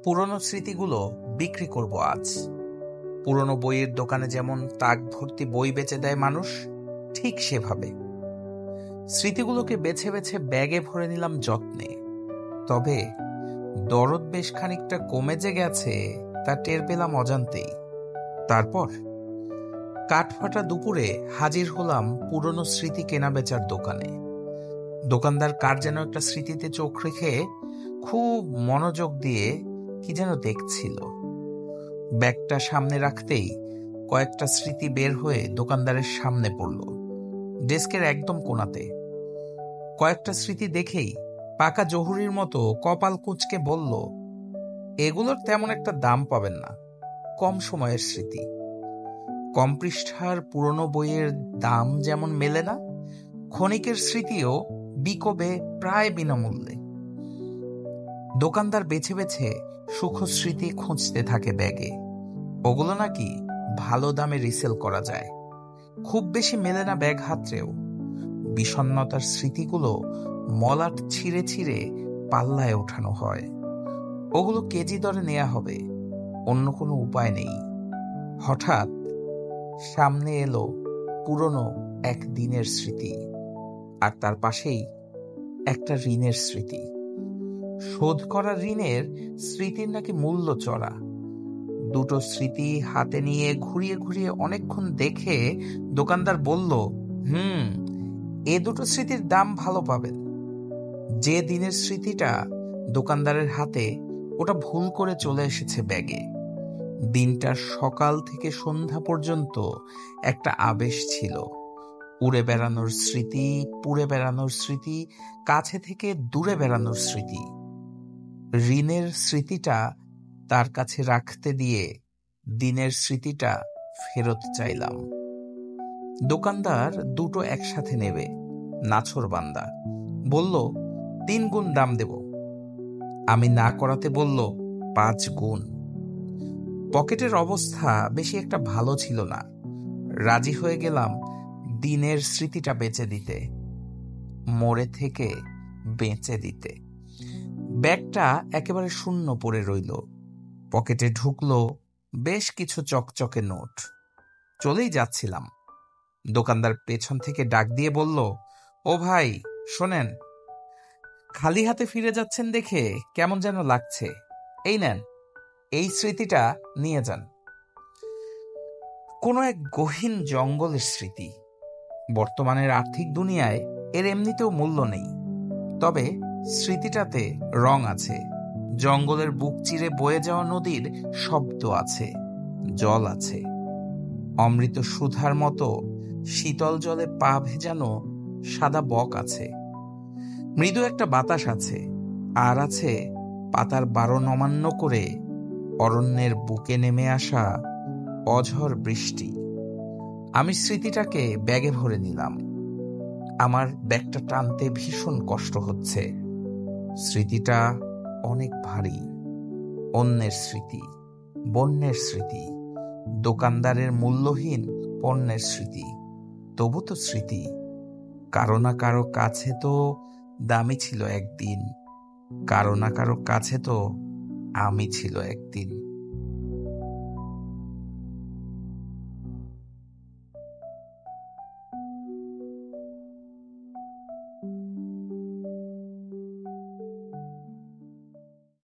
পুরনো স্মৃতিগুলো বিক্রি করব আজ। পুরনো বইয়ের দোকানে যেমন তাক ভর্তি বই বেচে দেয় মানুষ, ঠিক সেভাবে স্মৃতিগুলোকে বেছে বেছে ব্যাগে ভরে নিলাম যত্নে। তবে দরদ বেশ খানিকটা কমে যে গেছে তা টের পেলাম অজান্তেই। তারপর কাঠফাটা দুপুরে হাজির হলাম পুরনো স্মৃতি কেনা বেচার দোকানে। দোকানদার কার যেন একটা স্মৃতিতে চোখ রেখে খুব মনোযোগ দিয়ে কি যেন দেখছিল। ব্যাগটা সামনে রাখতেই কয়েকটা স্মৃতি বের হয়ে দোকানদারের সামনে পড়ল, ডেস্কের একদম কোণাতে। কয়েকটা স্মৃতি দেখেই পাকা জহুরির মতো কপাল কুঁচকে বলল, এগুলোর তেমন একটা দাম পাবেন না, কম সময়ের স্মৃতি। কম পৃষ্ঠার পুরনো বইয়ের দাম যেমন মেলে না, ক্ষণিকের স্মৃতিও বিকোবে প্রায় বিনামূল্যে। দোকানদার বেছে বেছে সুখ স্মৃতি খুঁজতে থাকে ব্যাগে। ওগুলো নাকি ভালো দামে রিসেল করা যায়, খুব বেশি মেলে না ব্যাগ হাতড়েও। বিষণ্ণতার স্মৃতিগুলো মলাট ছিঁড়ে ছিঁড়ে পাল্লায় ওঠানো হয়। ওগুলো কেজি দরে নেওয়া হবে, অন্য কোনো উপায় নেই। হঠাৎ সামনে এলো পুরনো এক দিনের স্মৃতি, আর তার পাশেই একটা ঋণের স্মৃতি। শোধ করা ঋণের স্মৃতির নাকি মূল্য চড়া। দুটো স্মৃতি হাতে নিয়ে ঘুরিয়ে ঘুরিয়ে অনেকক্ষণ দেখে দোকানদার বলল, এ দুটো স্মৃতির দাম ভালো পাবেন। যে দিনের স্মৃতিটা দোকানদারের হাতে, ওটা ভুল করে চলে এসেছে ব্যাগে। দিনটার সকাল থেকে সন্ধ্যা পর্যন্ত একটা আবেশ ছিল। উড়ে বেড়ানোর স্মৃতি, পুড়ে বেড়ানোর স্মৃতি, কাছে থেকে দূরে বেড়ানোর স্মৃতি। ঋণের স্মৃতিটা তার কাছে রাখতে দিয়ে দিনের স্মৃতিটা ফেরত চাইলাম। দোকানদার দুটো একসাথে নেবে, নাছোড়বান্দা। বলল 3 গুণ দাম দেব। আমি না করাতে বলল 5 গুণ। পকেটের অবস্থা বেশি একটা ভালো ছিল না। রাজি হয়ে গেলাম দিনের স্মৃতিটা বেচে দিতে, মরে থেকে বেঁচে দিতে। ব্যাগটা একেবারে শূন্য পড়ে রইল। পকেটে ঢুকলো বেশ কিছু চকচকে নোট। চলেই যাচ্ছিলাম, দোকানদার পেছন থেকে ডাক দিয়ে বলল, ও ভাই শোনেন, খালি হাতে ফিরে যাচ্ছেন দেখে কেমন যেন লাগছে। এই নেন, এই স্মৃতিটা নিয়ে যান। কোনো এক গহীন জঙ্গলের স্মৃতি। বর্তমানের আর্থিক দুনিয়ায় এর এমনিতেও মূল্য নেই, তবে স্মৃতিটাতে রং আছে। জঙ্গলের বুক চিরে বয়ে যাওয়া নদীর শব্দ আছে, জল আছে। অমৃত সুধার মতো শীতল জলে পা ভেজানো সাদা বক আছে। মৃদু একটা বাতাস আছে, আর আছে পাতার বারণ অমান্য করে অরণ্যের বুকে নেমে আসা অঝড় বৃষ্টি। আমি স্মৃতিটাকে ব্যাগে ভরে নিলাম। আমার ব্যাগটা টানতে ভীষণ কষ্ট হচ্ছে। স্মৃতিটা অনেক ভারী। অন্যের স্মৃতি, বন্যের স্মৃতি, দোকানদারের মূল্যহীন পণ্যের স্মৃতি। তবু তো স্মৃতি। কারো না কারো কাছে তো দামি ছিল একদিন, কারো না কারো কাছে তো আমি ছিল একদিন।